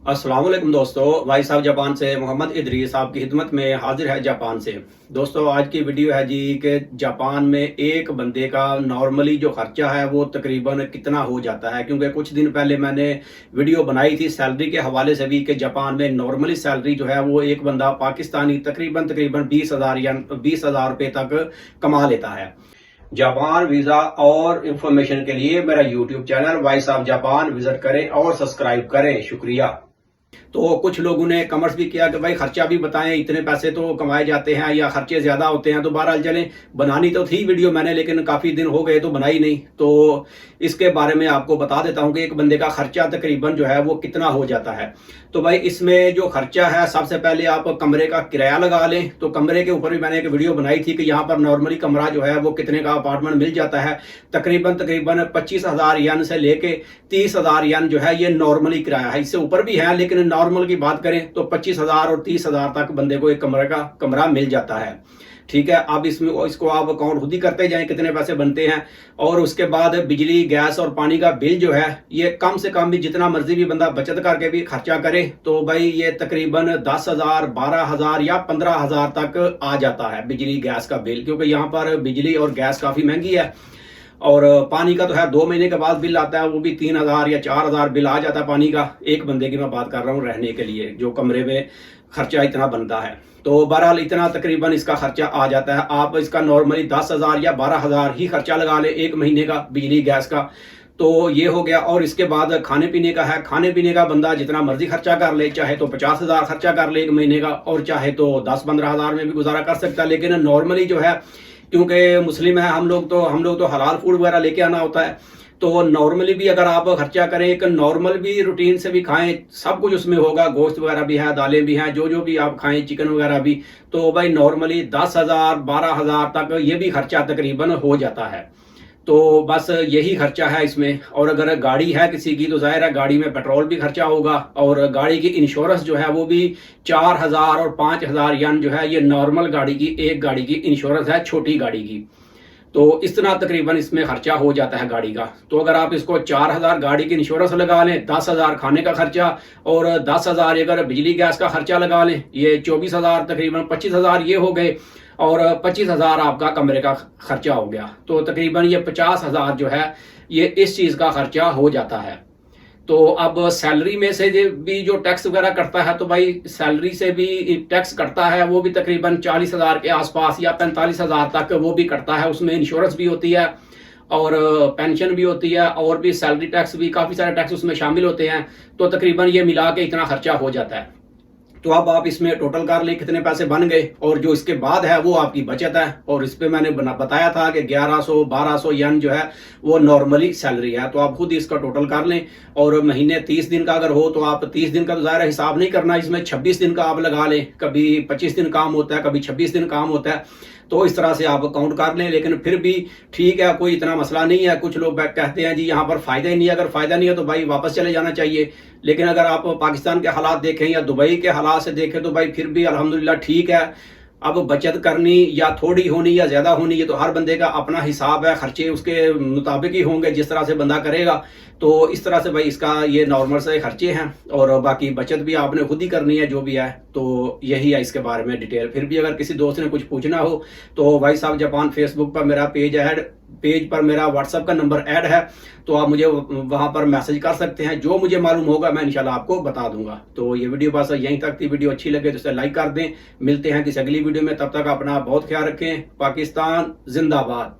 अस्सलाम वालेकुम दोस्तों, भाई साहब जापान से मोहम्मद इदरीस आपकी खिदमत में हाजिर है जापान से। दोस्तों आज की वीडियो है जी कि जापान में एक बंदे का नॉर्मली जो खर्चा है वो तकरीबन कितना हो जाता है, क्योंकि कुछ दिन पहले मैंने वीडियो बनाई थी सैलरी के हवाले से भी कि जापान में नॉर्मली सैलरी जो है वो एक बंदा पाकिस्तानी तकरीबन तकरीबन 20,000 या 20,000 रुपये तक कमा लेता है। जापान वीज़ा और इंफॉर्मेशन के लिए मेरा YouTube channel voice of Japan visit करें और सब्सक्राइब करें। शुक्रिया। तो कुछ लोगों ने कमेंट्स भी किया कि भाई खर्चा भी बताएं, इतने पैसे तो कमाए जाते हैं या खर्चे ज्यादा होते हैं। तो बहरहाल चलें, बनानी तो थी वीडियो मैंने, लेकिन काफी दिन हो गए तो बनाई नहीं। तो इसके बारे में आपको बता देता हूं कि एक बंदे का खर्चा तकरीबन जो है वो कितना हो जाता है। तो भाई इसमें जो खर्चा है, सबसे पहले आप कमरे का किराया लगा लें। तो कमरे के ऊपर भी मैंने एक वीडियो बनाई थी कि यहाँ पर नॉर्मली कमरा जो है वो कितने का अपार्टमेंट मिल जाता है। तकरीबन 25,000 येन से लेके 30,000 येन जो है ये नॉर्मली किराया है। इससे ऊपर भी है, लेकिन नॉर्मल की बात करें तो 25,000 और 30,000 तक बंदे को एक कमरे का कमरा मिल जाता है। ठीक है, अब इसको आप अकाउंट खुद ही करते जाएं कितने पैसे बनते हैं। और उसके बाद बिजली गैस और पानी का बिल जो है ये कम से कम भी जितना मर्जी भी बंदा बचत करके भी खर्चा करे तो भाई ये तकरीबन 10,000, 12,000 या 15,000 तक आ जाता है बिजली गैस का बिल, क्योंकि यहाँ पर बिजली और गैस काफी महंगी है। और पानी का तो है 2 महीने के बाद बिल आता है, वो भी 3,000 या 4,000 बिल आ जाता है पानी का। एक बंदे की मैं बात कर रहा हूँ रहने के लिए, जो कमरे में खर्चा इतना बनता है। तो बहरहाल इतना तकरीबन इसका खर्चा आ जाता है। आप इसका नॉर्मली 10,000 या 12,000 ही खर्चा लगा ले एक महीने का बिजली गैस का। तो ये हो गया। और इसके बाद खाने पीने का है। खाने पीने का बंदा जितना मर्जी खर्चा कर ले, चाहे तो 50,000 खर्चा कर ले एक महीने का, और चाहे तो 10-15,000 में भी गुजारा कर सकता है। लेकिन नॉर्मली जो है, क्योंकि मुस्लिम है हम लोग तो हलाल फूड वगैरह लेके आना होता है। तो नॉर्मली भी अगर आप खर्चा करें, एक नॉर्मल भी रूटीन से भी खाएं, सब कुछ उसमें होगा, गोश्त वगैरह भी है, दालें भी हैं, जो जो भी आप खाएं, चिकन वगैरह भी। तो भाई नॉर्मली 10,000, 12,000 तक ये भी खर्चा तकरीबन हो जाता है। तो बस यही खर्चा है इसमें। और अगर गाड़ी है किसी की तो जाहिर है गाड़ी में पेट्रोल भी खर्चा होगा, और गाड़ी की इंश्योरेंस जो है वो भी 4,000 और 5,000 येन जो है ये नॉर्मल गाड़ी की, एक गाड़ी की इंश्योरेंस है, छोटी गाड़ी की। तो इस तरह तकरीबन इसमें खर्चा हो जाता है गाड़ी का। तो अगर आप इसको 4,000 गाड़ी की इंश्योरेंस लगा लें, 10,000 खाने का खर्चा, और 10,000 अगर बिजली गैस का खर्चा लगा लें, ये 24,000 तकरीबन 25,000 ये हो गए, और 25,000 आपका कमरे का खर्चा हो गया। तो तकरीबन ये 50,000 जो है ये इस चीज का खर्चा हो जाता है। तो अब सैलरी में से भी जो टैक्स वगैरह करता है, तो भाई सैलरी से भी टैक्स करता है, वो भी तकरीबन 40,000 के आसपास या 45,000 तक वो भी करता है। उसमें इंश्योरेंस भी होती है और पेंशन भी होती है, और भी सैलरी टैक्स भी, काफी सारे टैक्स उसमें शामिल होते हैं। तो तकरीबन ये मिला के इतना खर्चा हो जाता है। तो अब आप इसमें टोटल कर ले कितने पैसे बन गए, और जो इसके बाद है वो आपकी बचत है। और इस पे मैंने बताया था कि 1100-1200 येन जो है वो नॉर्मली सैलरी है। तो आप खुद इसका टोटल कर लें। और महीने 30 दिन का अगर हो तो आप 30 दिन का तो ज़ाहिर हिसाब नहीं करना, इसमें 26 दिन का आप लगा लें। कभी 25 दिन काम होता है, कभी 26 दिन काम होता है। तो इस तरह से आप काउंट कर लें। लेकिन फिर भी ठीक है, कोई इतना मसला नहीं है। कुछ लोग कहते हैं जी यहाँ पर फायदा ही नहीं है। अगर फायदा नहीं है तो भाई वापस चले जाना चाहिए। लेकिन अगर आप पाकिस्तान के हालात देखें या दुबई के हालात से देखें तो भाई फिर भी अल्हम्दुलिल्लाह ठीक है। अब बचत करनी या थोड़ी होनी या ज्यादा होनी, ये तो हर बंदे का अपना हिसाब है, खर्चे उसके मुताबिक ही होंगे जिस तरह से बंदा करेगा। तो इस तरह से भाई इसका ये नॉर्मल से खर्चे हैं, और बाकी बचत भी आपने खुद ही करनी है जो भी है। तो यही है इसके बारे में डिटेल। फिर भी अगर किसी दोस्त ने कुछ पूछना हो तो वॉइस ऑफ जापान फेसबुक पर मेरा पेज पर मेरा व्हाट्सएप का नंबर ऐड है, तो आप मुझे वहां पर मैसेज कर सकते हैं। जो मुझे मालूम होगा मैं इंशाल्लाह आपको बता दूंगा। तो ये वीडियो बस यहीं तक थी। वीडियो अच्छी लगे तो इसे लाइक कर दें। मिलते हैं किसी अगली वीडियो में, तब तक अपना बहुत ख्याल रखें। पाकिस्तान जिंदाबाद।